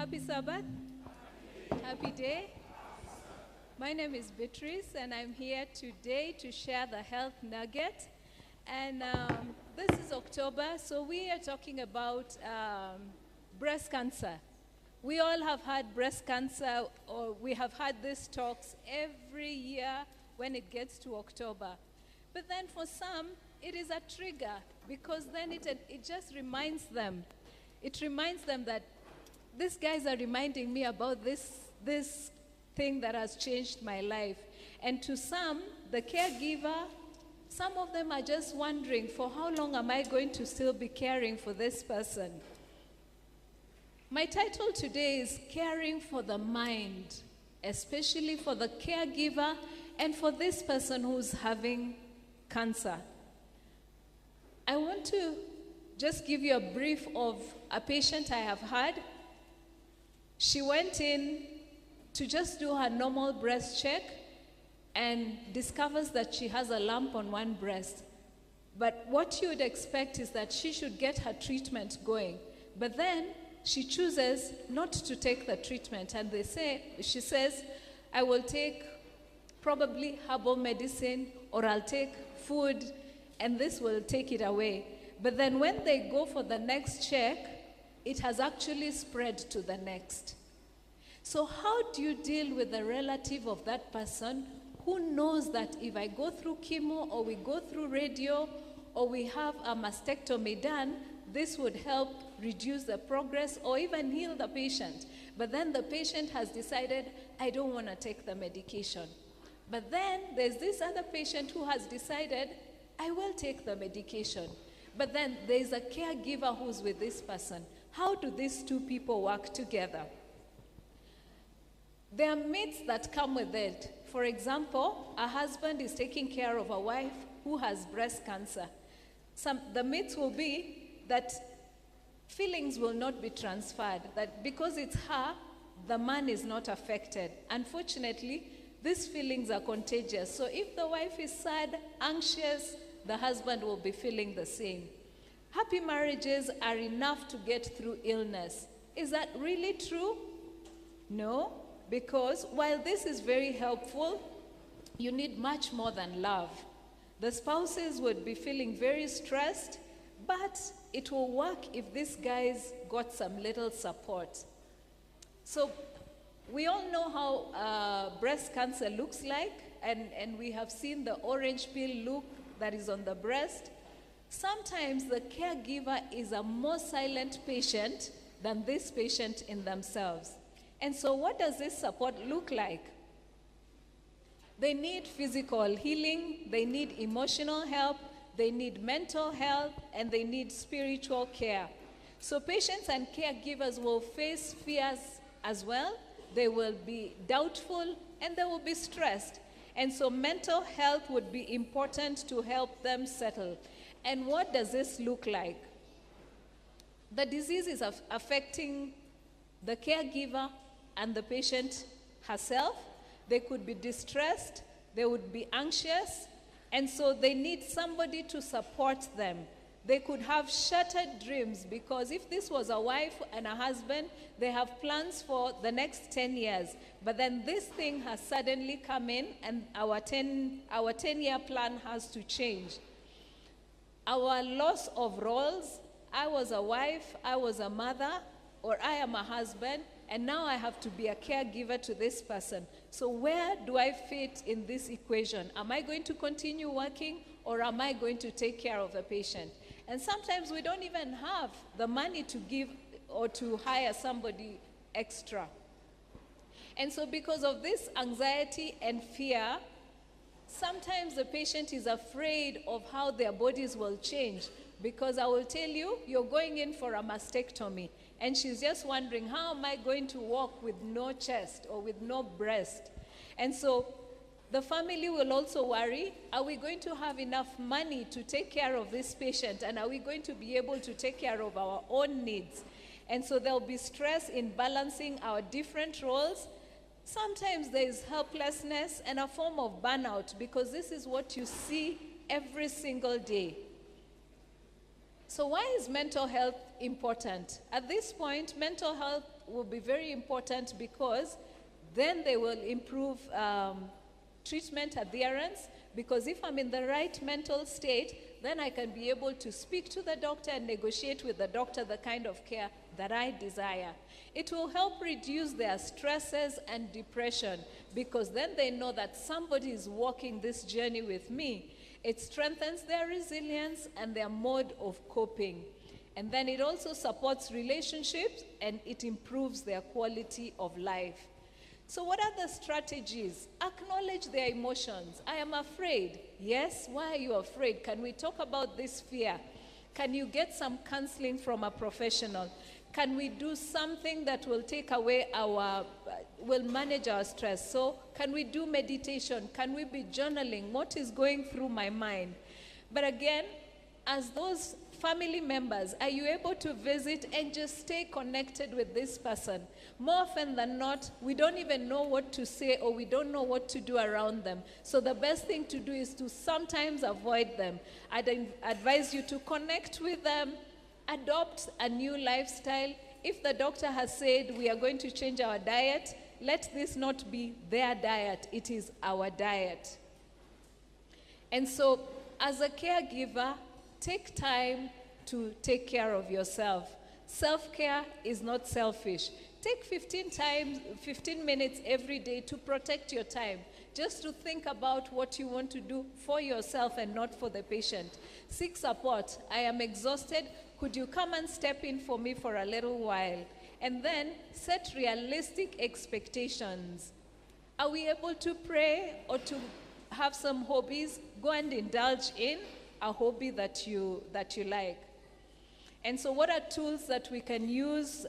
Happy Sabbath. Happy day. My name is Beatrice, and I'm here today to share the health nugget. And this is October, so we are talking about breast cancer. We all have had breast cancer, or we have had these talks every year when it gets to October. But then for some, it is a trigger, because then it just reminds them. It reminds them that these guys are reminding me about this thing that has changed my life. And to some, the caregiver, some of them are just wondering, for how long am I going to still be caring for this person? My title today is Caring for the Mind, especially for the caregiver and for this person who's having cancer. I want to just give you a brief of a patient I have had. She went in to just do her normal breast check and discovers that she has a lump on one breast. But what you would expect is that she should get her treatment going. But then she chooses not to take the treatment, and she says, I will take probably herbal medicine, or I'll take food, and this will take it away. But then when they go for the next check, it has actually spread to the next. So how do you deal with the relative of that person who knows that if I go through chemo, or we go through radio, or we have a mastectomy done, this would help reduce the progress or even heal the patient. But then the patient has decided, I don't want to take the medication. But then there's this other patient who has decided, I will take the medication. But then there's a caregiver who's with this person. How do these two people work together? There are myths that come with it. For example, a husband is taking care of a wife who has breast cancer. The myths will be that feelings will not be transferred, that because it's her, the man is not affected. Unfortunately, these feelings are contagious. So if the wife is sad, anxious, the husband will be feeling the same. Happy marriages are enough to get through illness. Is that really true? No, because while this is very helpful, you need much more than love. The spouses would be feeling very stressed, but it will work if these guys got some little support. So we all know how breast cancer looks like, and we have seen the orange peel look that is on the breast. Sometimes the caregiver is a more silent patient than this patient in themselves. And so what does this support look like? They need physical healing, they need emotional help, they need mental health, and they need spiritual care. So patients and caregivers will face fears as well. They will be doubtful, and they will be stressed. And so mental health would be important to help them settle. And what does this look like? The disease is affecting the caregiver and the patient herself. They could be distressed, they would be anxious, and so they need somebody to support them. They could have shattered dreams, because if this was a wife and a husband, they have plans for the next 10 years. But then this thing has suddenly come in, and our 10-year plan has to change. Our loss of roles, I was a wife, I was a mother, or I am a husband, and now I have to be a caregiver to this person. So where do I fit in this equation? Am I going to continue working, or am I going to take care of the patient? And sometimes we don't even have the money to give or to hire somebody extra. And so because of this anxiety and fear, sometimes the patient is afraid of how their bodies will change. Because I will tell you, you're going in for a mastectomy, and she's just wondering, how am I going to walk with no chest or with no breast? And so the family will also worry, are we going to have enough money to take care of this patient? And are we going to be able to take care of our own needs? And so there'll be stress in balancing our different roles. Sometimes there is helplessness and a form of burnout, because this is what you see every single day. So why is mental health important? At this point, mental health will be very important, because then they will improve treatment adherence, because if I'm in the right mental state, then I can be able to speak to the doctor and negotiate with the doctor the kind of care that I desire. It will help reduce their stresses and depression, because then they know that somebody is walking this journey with me. It strengthens their resilience and their mode of coping. And then it also supports relationships, and it improves their quality of life. So what are the strategies? Acknowledge their emotions. I am afraid. Yes, why are you afraid? Can we talk about this fear? Can you get some counseling from a professional? Can we do something that will take away will manage our stress? So can we do meditation? Can we be journaling? What is going through my mind? But again, as those family members, are you able to visit and just stay connected with this person? More often than not, we don't even know what to say, or we don't know what to do around them. So the best thing to do is to sometimes avoid them. I'd advise you to connect with them, adopt a new lifestyle. If the doctor has said we are going to change our diet, let this not be their diet, it is our diet. And so, as a caregiver, take time to take care of yourself. Self-care is not selfish. Take 15 minutes every day to protect your time, just to think about what you want to do for yourself and not for the patient. Seek support. I am exhausted. Could you come and step in for me for a little while? And then set realistic expectations. Are we able to pray or to have some hobbies? Go and indulge in a hobby that you like. And so what are tools that we can use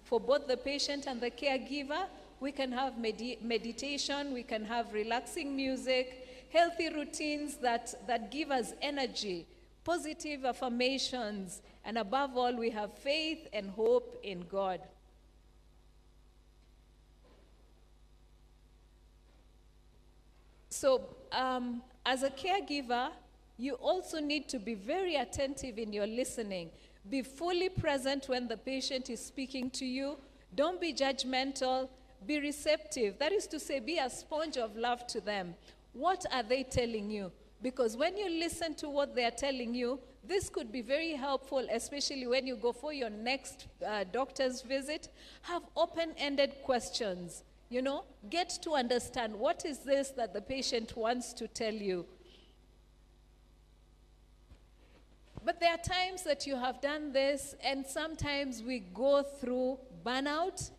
for both the patient and the caregiver? We can have meditation, we can have relaxing music, healthy routines that give us energy, positive affirmations, and above all, we have faith and hope in God. So, as a caregiver, you also need to be very attentive in your listening. Be fully present when the patient is speaking to you. Don't be judgmental. Be receptive. That is to say, be a sponge of love to them. What are they telling you? Because when you listen to what they are telling you, this could be very helpful, especially when you go for your next doctor's visit. Have open-ended questions. Get to understand, what is this that the patient wants to tell you? But there are times that you have done this, and sometimes we go through burnout.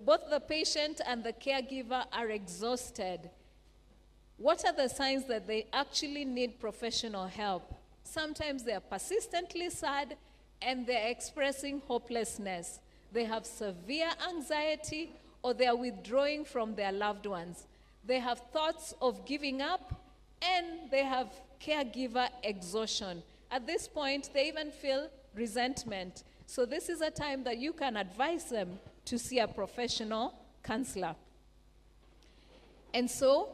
Both the patient and the caregiver are exhausted. What are the signs that they actually need professional help? Sometimes they are persistently sad, and they're expressing hopelessness. They have severe anxiety, or they are withdrawing from their loved ones. They have thoughts of giving up, and they have caregiver exhaustion. At this point, they even feel resentment. So this is a time that you can advise them to see a professional counselor. And so,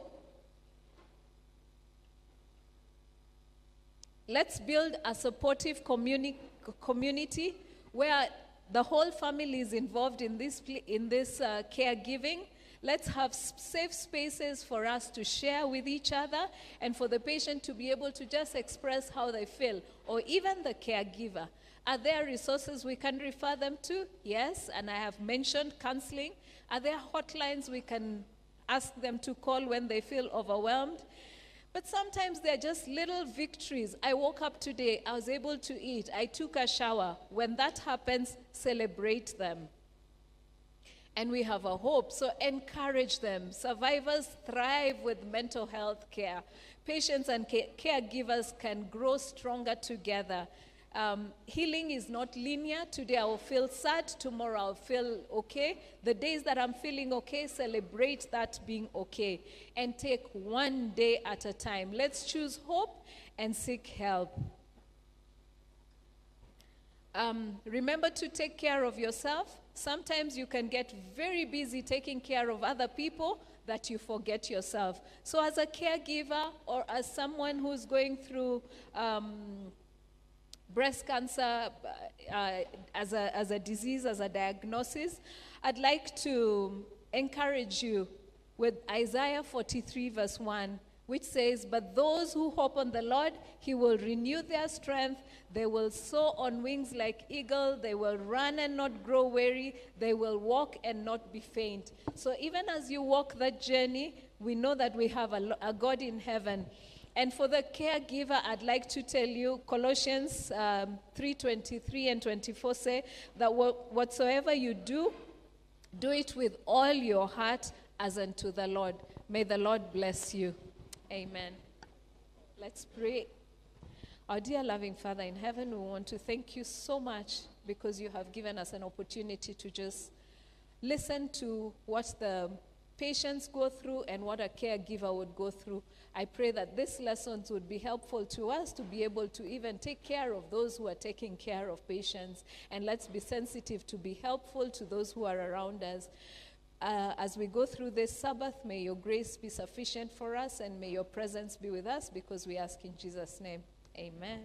let's build a supportive community where the whole family is involved in this caregiving. Let's have safe spaces for us to share with each other, and for the patient to be able to just express how they feel, or even the caregiver. Are there resources we can refer them to? Yes, and I have mentioned counseling. Are there hotlines we can ask them to call when they feel overwhelmed? But sometimes they're just little victories. I woke up today, I was able to eat, I took a shower. When that happens, celebrate them. And we have a hope, so encourage them. Survivors thrive with mental health care. Patients and caregivers can grow stronger together. Healing is not linear. Today I will feel sad, tomorrow I'll feel okay. The days that I'm feeling okay, celebrate that being okay. And take one day at a time. Let's choose hope and seek help. Remember to take care of yourself. Sometimes you can get very busy taking care of other people that you forget yourself. So as a caregiver, or as someone who's going through breast cancer as a disease, as a diagnosis, I'd like to encourage you with Isaiah 43 verse 1, which says, "But those who hope on the Lord, he will renew their strength. They will soar on wings like eagle. They will run and not grow weary. They will walk and not be faint." So even as you walk that journey, we know that we have a God in heaven. And for the caregiver, I'd like to tell you, Colossians 3:23 and 24 say that whatsoever you do, do it with all your heart as unto the Lord. May the Lord bless you. Amen. Let's pray. Our dear loving Father in heaven, we want to thank you so much because you have given us an opportunity to just listen to what the patients go through and what a caregiver would go through. I pray that these lessons would be helpful to us to be able to even take care of those who are taking care of patients. And let's be sensitive to be helpful to those who are around us. As we go through this Sabbath, may your grace be sufficient for us and may your presence be with us because we ask in Jesus' name. Amen.